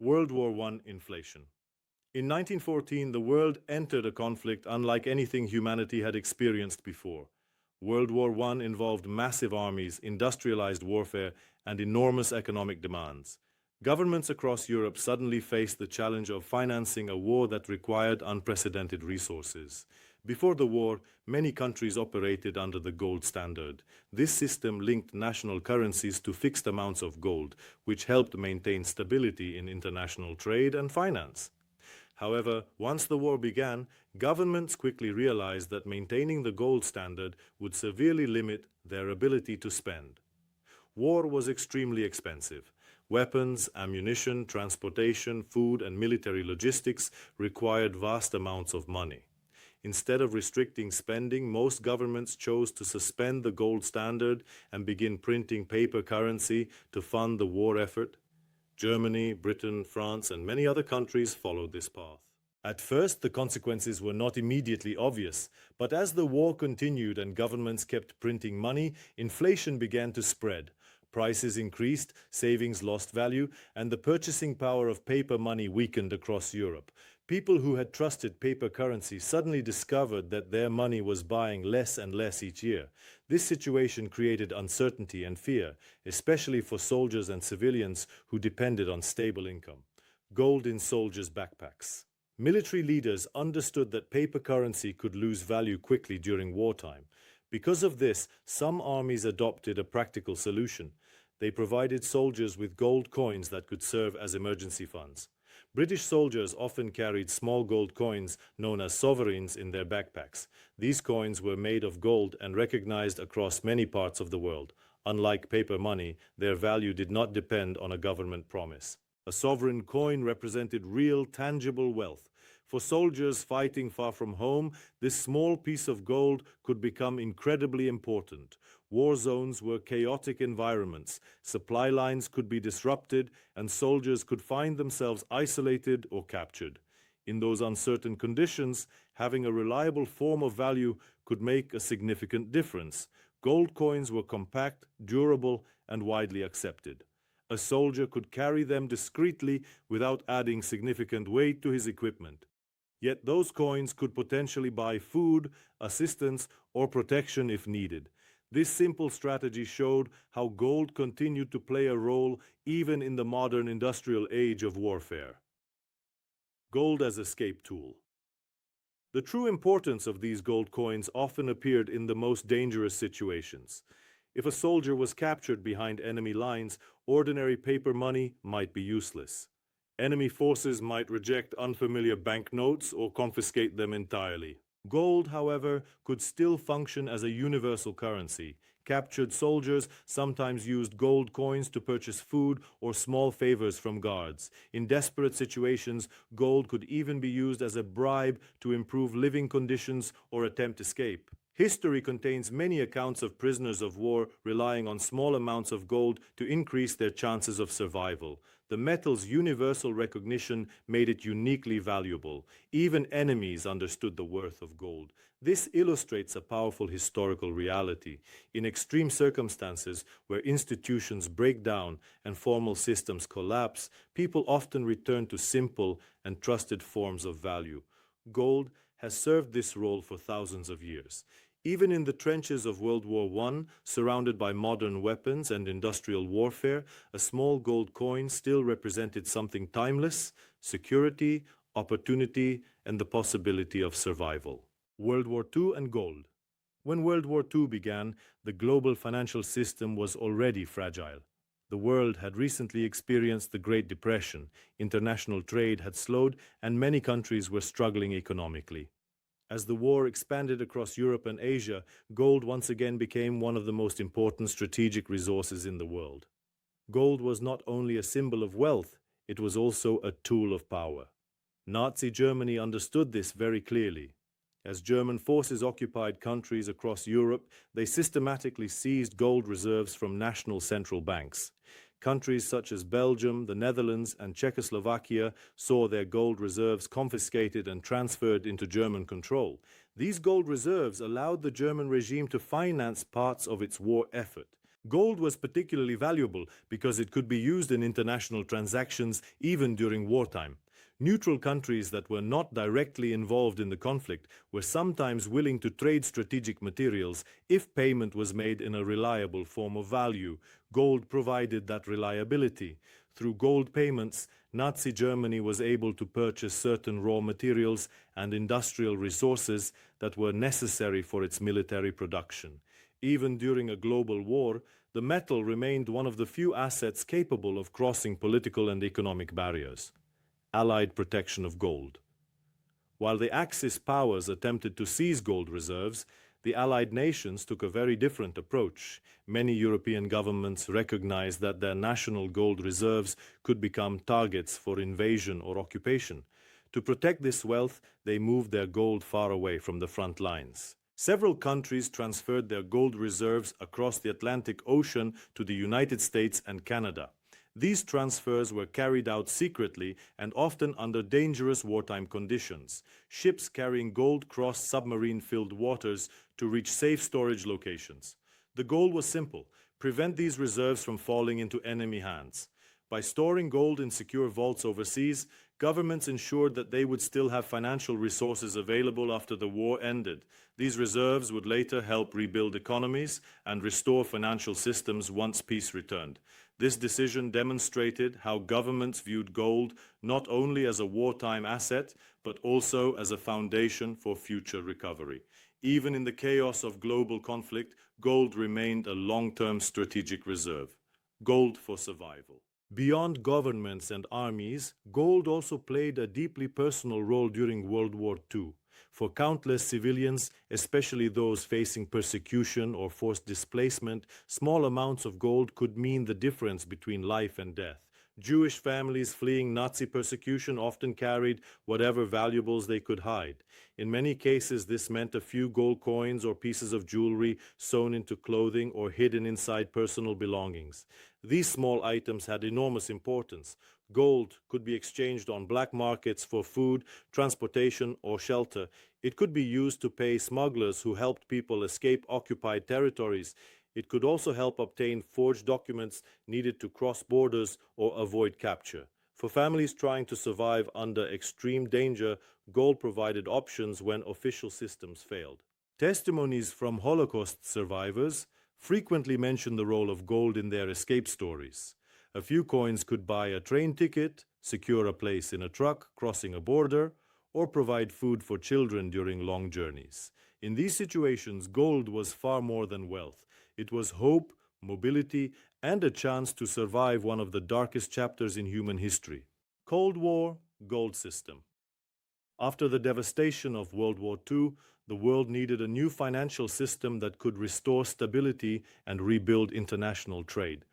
World War I inflation. In 1914, the world entered a conflict unlike anything humanity had experienced before. World War I involved massive armies, industrialized warfare, and enormous economic demands. Governments across Europe suddenly faced the challenge of financing a war that required unprecedented resources. Before the war, many countries operated under the gold standard. This system linked national currencies to fixed amounts of gold, which helped maintain stability in international trade and finance. However, once the war began, governments quickly realized that maintaining the gold standard would severely limit their ability to spend. War was extremely expensive. Weapons, ammunition, transportation, food, and military logistics required vast amounts of money. Instead of restricting spending, most governments chose to suspend the gold standard and begin printing paper currency to fund the war effort. Germany, Britain, France, and many other countries followed this path. At first, the consequences were not immediately obvious, but as the war continued and governments kept printing money, inflation began to spread. Prices increased, savings lost value, and the purchasing power of paper money weakened across Europe. People who had trusted paper currency suddenly discovered that their money was buying less and less each year. This situation created uncertainty and fear, especially for soldiers and civilians who depended on stable income. Gold in soldiers' backpacks. Military leaders understood that paper currency could lose value quickly during wartime. Because of this, some armies adopted a practical solution. They provided soldiers with gold coins that could serve as emergency funds. British soldiers often carried small gold coins known as sovereigns in their backpacks. These coins were made of gold and recognized across many parts of the world. Unlike paper money, their value did not depend on a government promise. A sovereign coin represented real, tangible wealth. For soldiers fighting far from home, this small piece of gold could become incredibly important. War zones were chaotic environments. Supply lines could be disrupted, and soldiers could find themselves isolated or captured. In those uncertain conditions, having a reliable form of value could make a significant difference. Gold coins were compact, durable, and widely accepted. A soldier could carry them discreetly without adding significant weight to his equipment. Yet those coins could potentially buy food, assistance, or protection if needed. This simple strategy showed how gold continued to play a role even in the modern industrial age of warfare. Gold as escape tool. The true importance of these gold coins often appeared in the most dangerous situations. If a soldier was captured behind enemy lines, ordinary paper money might be useless. Enemy forces might reject unfamiliar banknotes or confiscate them entirely. Gold, however, could still function as a universal currency. Captured soldiers sometimes used gold coins to purchase food or small favors from guards. In desperate situations, gold could even be used as a bribe to improve living conditions or attempt escape. History contains many accounts of prisoners of war relying on small amounts of gold to increase their chances of survival. The metal's universal recognition made it uniquely valuable. Even enemies understood the worth of gold. This illustrates a powerful historical reality. In extreme circumstances where institutions break down and formal systems collapse, people often return to simple and trusted forms of value. Gold has served this role for thousands of years. Even in the trenches of World War I, surrounded by modern weapons and industrial warfare, a small gold coin still represented something timeless: security, opportunity, and the possibility of survival. World War II and gold. When World War II began, the global financial system was already fragile. The world had recently experienced the Great Depression, international trade had slowed, and many countries were struggling economically. As the war expanded across Europe and Asia, gold once again became one of the most important strategic resources in the world. Gold was not only a symbol of wealth, it was also a tool of power. Nazi Germany understood this very clearly. As German forces occupied countries across Europe, they systematically seized gold reserves from national central banks. Countries such as Belgium, the Netherlands, and Czechoslovakia saw their gold reserves confiscated and transferred into German control. These gold reserves allowed the German regime to finance parts of its war effort. Gold was particularly valuable because it could be used in international transactions even during wartime. Neutral countries that were not directly involved in the conflict were sometimes willing to trade strategic materials if payment was made in a reliable form of value. Gold provided that reliability. Through gold payments, Nazi Germany was able to purchase certain raw materials and industrial resources that were necessary for its military production. Even during a global war, the metal remained one of the few assets capable of crossing political and economic barriers. Allied protection of gold. While the Axis powers attempted to seize gold reserves, the Allied nations took a very different approach. Many European governments recognized that their national gold reserves could become targets for invasion or occupation. To protect this wealth, they moved their gold far away from the front lines. Several countries transferred their gold reserves across the Atlantic Ocean to the United States and Canada. These transfers were carried out secretly and often under dangerous wartime conditions. Ships carrying gold crossed submarine-filled waters to reach safe storage locations. The goal was simple: prevent these reserves from falling into enemy hands. By storing gold in secure vaults overseas, governments ensured that they would still have financial resources available after the war ended. These reserves would later help rebuild economies and restore financial systems once peace returned. This decision demonstrated how governments viewed gold not only as a wartime asset, but also as a foundation for future recovery. Even in the chaos of global conflict, gold remained a long-term strategic reserve. Gold for survival. Beyond governments and armies, gold also played a deeply personal role during World War II. For countless civilians, especially those facing persecution or forced displacement, small amounts of gold could mean the difference between life and death. Jewish families fleeing Nazi persecution often carried whatever valuables they could hide. In many cases, this meant a few gold coins or pieces of jewelry sewn into clothing or hidden inside personal belongings. These small items had enormous importance. Gold could be exchanged on black markets for food, transportation, or shelter. It could be used to pay smugglers who helped people escape occupied territories. It could also help obtain forged documents needed to cross borders or avoid capture. For families trying to survive under extreme danger, gold provided options when official systems failed. Testimonies from Holocaust survivors frequently mention the role of gold in their escape stories. A few coins could buy a train ticket, secure a place in a truck crossing a border, or provide food for children during long journeys. In these situations, gold was far more than wealth. It was hope, mobility, and a chance to survive one of the darkest chapters in human history. Cold War, gold system. After the devastation of World War II, the world needed a new financial system that could restore stability and rebuild international trade.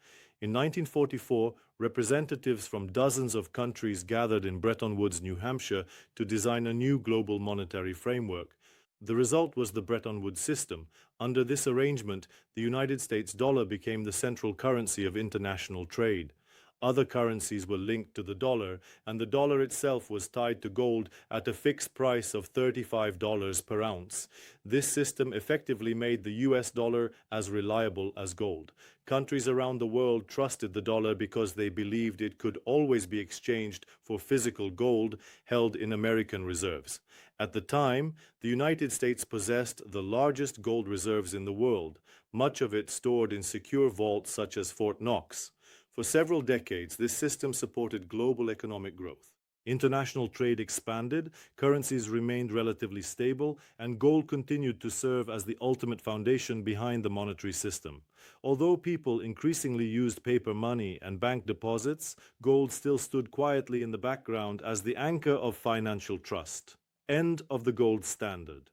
In 1944, representatives from dozens of countries gathered in Bretton Woods, New Hampshire, to design a new global monetary framework. The result was the Bretton Woods system. Under this arrangement, the United States dollar became the central currency of international trade. Other currencies were linked to the dollar, and the dollar itself was tied to gold at a fixed price of $35 per ounce. This system effectively made the US dollar as reliable as gold. Countries around the world trusted the dollar because they believed it could always be exchanged for physical gold held in American reserves. At the time, the United States possessed the largest gold reserves in the world, much of it stored in secure vaults such as Fort Knox. For several decades, this system supported global economic growth. International trade expanded, currencies remained relatively stable, and gold continued to serve as the ultimate foundation behind the monetary system. Although people increasingly used paper money and bank deposits, gold still stood quietly in the background as the anchor of financial trust. End of the gold standard.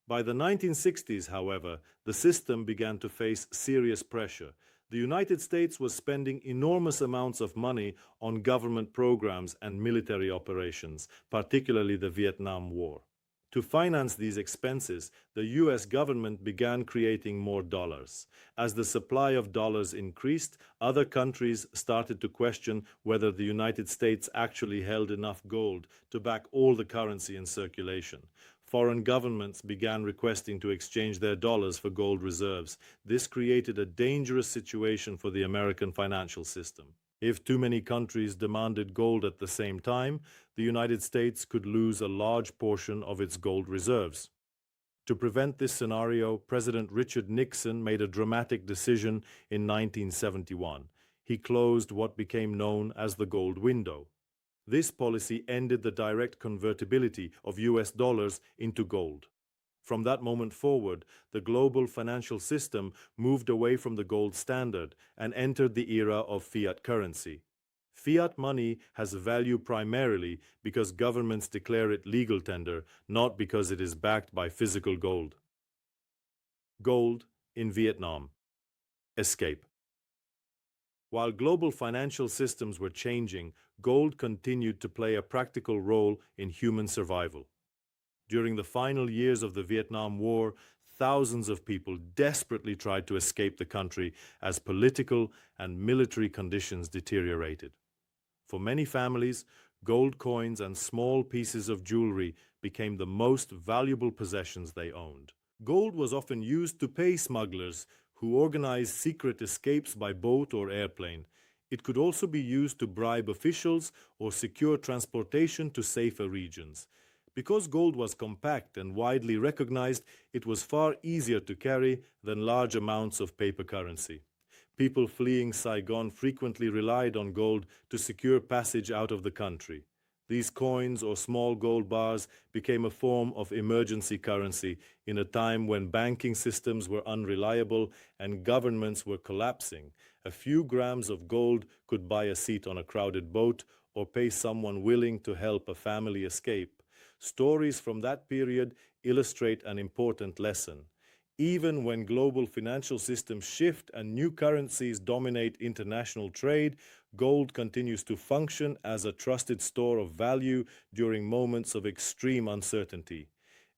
By the 1960s, however, the system began to face serious pressure. The United States was spending enormous amounts of money on government programs and military operations, particularly the Vietnam War. To finance these expenses, the US government began creating more dollars. As the supply of dollars increased, other countries started to question whether the United States actually held enough gold to back all the currency in circulation. Foreign governments began requesting to exchange their dollars for gold reserves. This created a dangerous situation for the American financial system. If too many countries demanded gold at the same time, the United States could lose a large portion of its gold reserves. To prevent this scenario, President Richard Nixon made a dramatic decision in 1971. He closed what became known as the gold window. This policy ended the direct convertibility of US dollars into gold. From that moment forward, the global financial system moved away from the gold standard and entered the era of fiat currency. Fiat money has value primarily because governments declare it legal tender, not because it is backed by physical gold. Gold in Vietnam. Escape. While global financial systems were changing, gold continued to play a practical role in human survival. During the final years of the Vietnam War, thousands of people desperately tried to escape the country as political and military conditions deteriorated. For many families, gold coins and small pieces of jewelry became the most valuable possessions they owned. Gold was often used to pay smugglers who organized secret escapes by boat or airplane. It could also be used to bribe officials or secure transportation to safer regions. Because gold was compact and widely recognized, it was far easier to carry than large amounts of paper currency. People fleeing Saigon frequently relied on gold to secure passage out of the country. These coins or small gold bars became a form of emergency currency in a time when banking systems were unreliable and governments were collapsing. A few grams of gold could buy a seat on a crowded boat or pay someone willing to help a family escape. Stories from that period illustrate an important lesson. Even when global financial systems shift and new currencies dominate international trade, gold continues to function as a trusted store of value during moments of extreme uncertainty.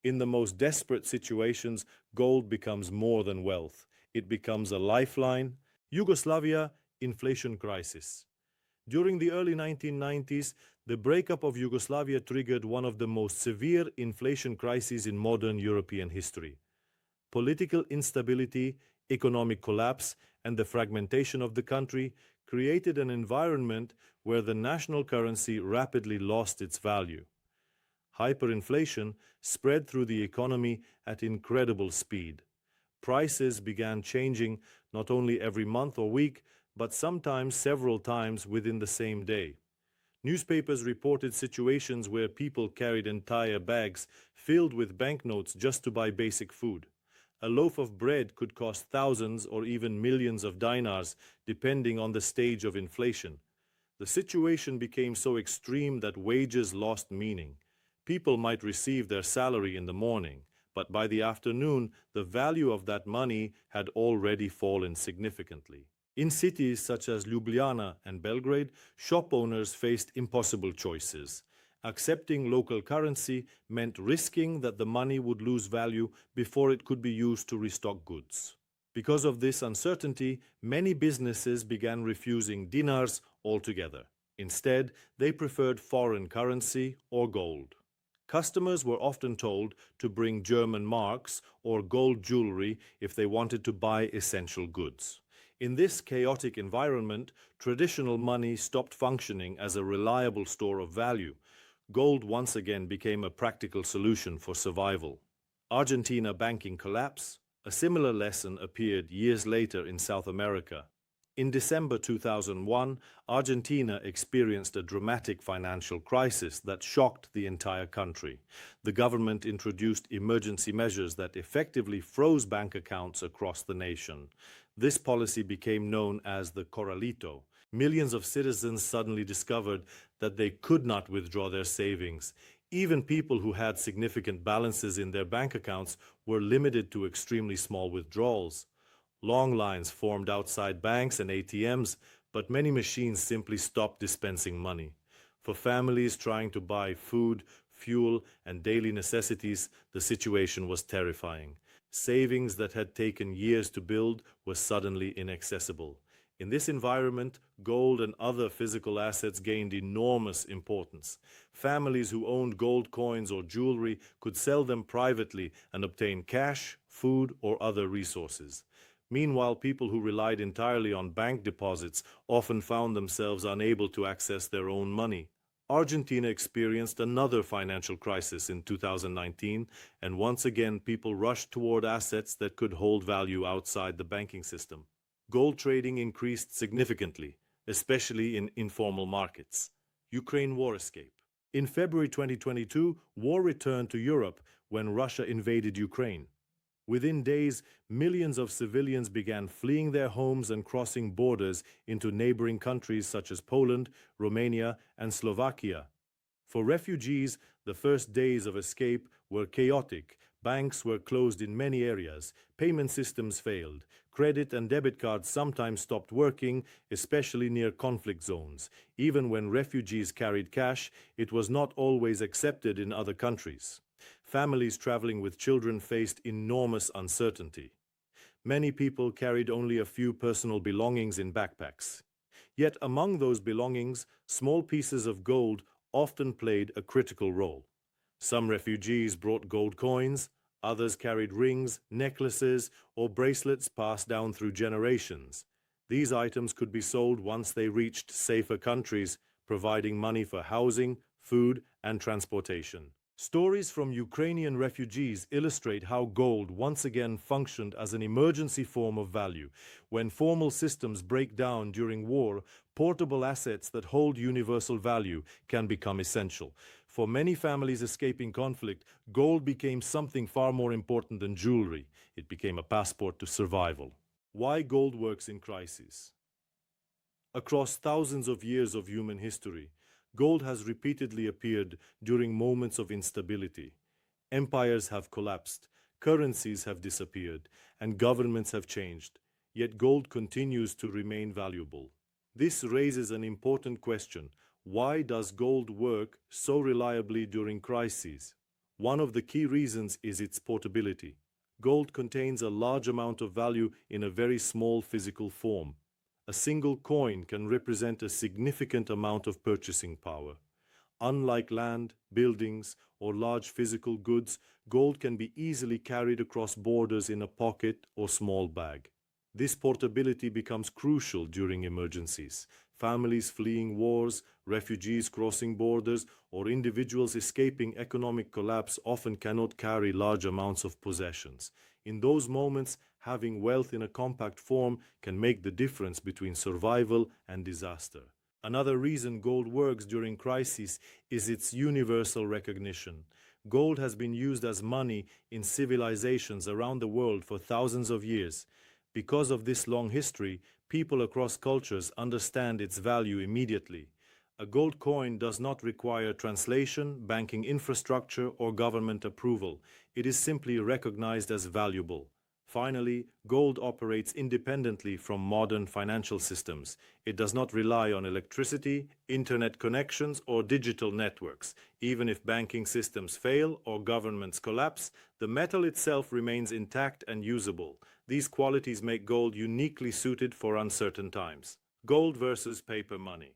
In the most desperate situations, gold becomes more than wealth. It becomes a lifeline. Yugoslavia inflation crisis. During the early 1990s, the breakup of Yugoslavia triggered one of the most severe inflation crises in modern European history. Political instability, economic collapse, and the fragmentation of the country created an environment where the national currency rapidly lost its value. Hyperinflation spread through the economy at incredible speed. Prices began changing not only every month or week, but sometimes several times within the same day. Newspapers reported situations where people carried entire bags filled with banknotes just to buy basic food. A loaf of bread could cost thousands or even millions of dinars, depending on the stage of inflation. The situation became so extreme that wages lost meaning. People might receive their salary in the morning, but by the afternoon, the value of that money had already fallen significantly. In cities such as Ljubljana and Belgrade, shop owners faced impossible choices. Accepting local currency meant risking that the money would lose value before it could be used to restock goods. Because of this uncertainty, many businesses began refusing dinars altogether. Instead, they preferred foreign currency or gold. Customers were often told to bring German marks or gold jewelry if they wanted to buy essential goods. In this chaotic environment, traditional money stopped functioning as a reliable store of value. Gold once again became a practical solution for survival. Argentina banking collapse. A similar lesson appeared years later in South America. In December 2001, Argentina experienced a dramatic financial crisis that shocked the entire country. The government introduced emergency measures that effectively froze bank accounts across the nation. This policy became known as the Corralito. Millions of citizens suddenly discovered that they could not withdraw their savings. Even people who had significant balances in their bank accounts were limited to extremely small withdrawals. Long lines formed outside banks and ATMs, but many machines simply stopped dispensing money. For families trying to buy food, fuel, and daily necessities, the situation was terrifying. Savings that had taken years to build were suddenly inaccessible. In this environment, gold and other physical assets gained enormous importance. Families who owned gold coins or jewelry could sell them privately and obtain cash, food, or other resources. Meanwhile, people who relied entirely on bank deposits often found themselves unable to access their own money. Argentina experienced another financial crisis in 2019, and once again people rushed toward assets that could hold value outside the banking system. Gold trading increased significantly, especially in informal markets. Ukraine war escape. In February 2022, war returned to Europe when Russia invaded Ukraine. Within days, millions of civilians began fleeing their homes and crossing borders into neighboring countries such as Poland, Romania, and Slovakia. For refugees, the first days of escape were chaotic. Banks were closed in many areas, payment systems failed, credit and debit cards sometimes stopped working, especially near conflict zones. Even when refugees carried cash, it was not always accepted in other countries. Families traveling with children faced enormous uncertainty. Many people carried only a few personal belongings in backpacks. Yet among those belongings, small pieces of gold often played a critical role. Some refugees brought gold coins, others carried rings, necklaces, or bracelets passed down through generations. These items could be sold once they reached safer countries, providing money for housing, food, and transportation. Stories from Ukrainian refugees illustrate how gold once again functioned as an emergency form of value. When formal systems break down during war, portable assets that hold universal value can become essential. For many families escaping conflict, gold became something far more important than jewelry. It became a passport to survival. Why gold works in crises? Across thousands of years of human history, gold has repeatedly appeared during moments of instability. Empires have collapsed, currencies have disappeared, and governments have changed. Yet gold continues to remain valuable. This raises an important question. Why does gold work so reliably during crises? One of the key reasons is its portability. Gold contains a large amount of value in a very small physical form. A single coin can represent a significant amount of purchasing power. Unlike land, buildings, or large physical goods, gold can be easily carried across borders in a pocket or small bag. This portability becomes crucial during emergencies. Families fleeing wars, refugees crossing borders, or individuals escaping economic collapse often cannot carry large amounts of possessions. In those moments, having wealth in a compact form can make the difference between survival and disaster. Another reason gold works during crises is its universal recognition. Gold has been used as money in civilizations around the world for thousands of years. Because of this long history, people across cultures understand its value immediately. A gold coin does not require translation, banking infrastructure, or government approval. It is simply recognized as valuable. Finally, gold operates independently from modern financial systems. It does not rely on electricity, internet connections, or digital networks. Even if banking systems fail or governments collapse, the metal itself remains intact and usable. These qualities make gold uniquely suited for uncertain times. Gold versus paper money.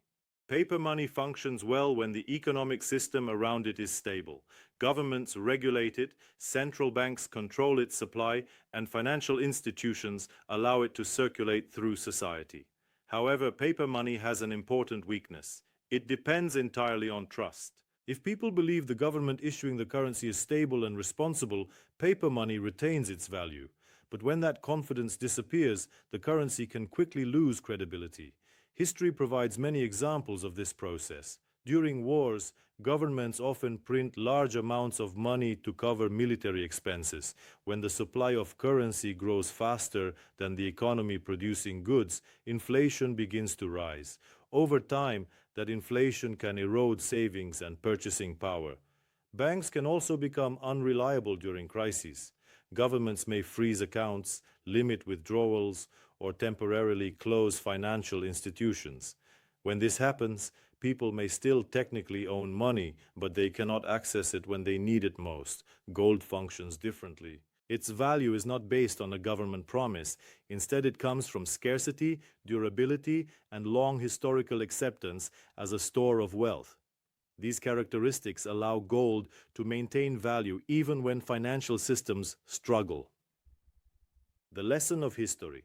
Paper money functions well when the economic system around it is stable. Governments regulate it, central banks control its supply, and financial institutions allow it to circulate through society. However, paper money has an important weakness. It depends entirely on trust. If people believe the government issuing the currency is stable and responsible, paper money retains its value. But when that confidence disappears, the currency can quickly lose credibility. History provides many examples of this process. During wars, governments often print large amounts of money to cover military expenses. When the supply of currency grows faster than the economy producing goods, inflation begins to rise. Over time, that inflation can erode savings and purchasing power. Banks can also become unreliable during crises. Governments may freeze accounts, limit withdrawals, or temporarily close financial institutions. When this happens, people may still technically own money, but they cannot access it when they need it most. Gold functions differently. Its value is not based on a government promise. Instead, it comes from scarcity, durability, and long historical acceptance as a store of wealth. These characteristics allow gold to maintain value even when financial systems struggle. The lesson of history.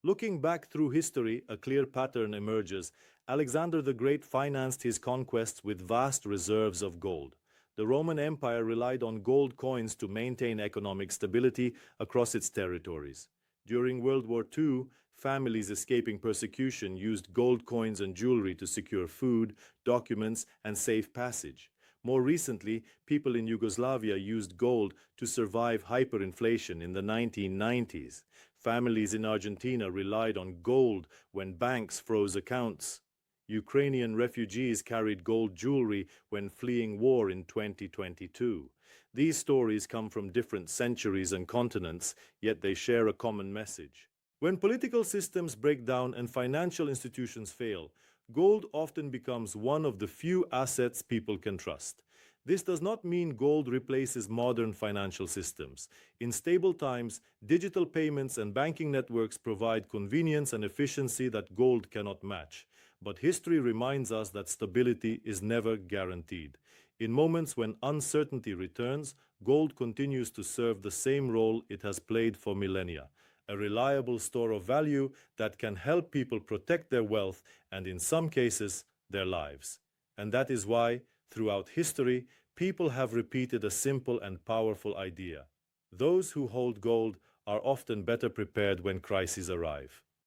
Looking back through history, a clear pattern emerges. Alexander the Great financed his conquests with vast reserves of gold. The Roman Empire relied on gold coins to maintain economic stability across its territories. During World War II, families escaping persecution used gold coins and jewelry to secure food, documents, and safe passage. More recently, people in Yugoslavia used gold to survive hyperinflation in the 1990s. Families in Argentina relied on gold when banks froze accounts. Ukrainian refugees carried gold jewelry when fleeing war in 2022. These stories come from different centuries and continents, yet they share a common message. When political systems break down and financial institutions fail, gold often becomes one of the few assets people can trust. This does not mean gold replaces modern financial systems. In stable times, digital payments and banking networks provide convenience and efficiency that gold cannot match. But history reminds us that stability is never guaranteed. In moments when uncertainty returns, gold continues to serve the same role it has played for millennia, a reliable store of value that can help people protect their wealth and, in some cases, their lives. And that is why, throughout history, people have repeated a simple and powerful idea. Those who hold gold are often better prepared when crises arrive.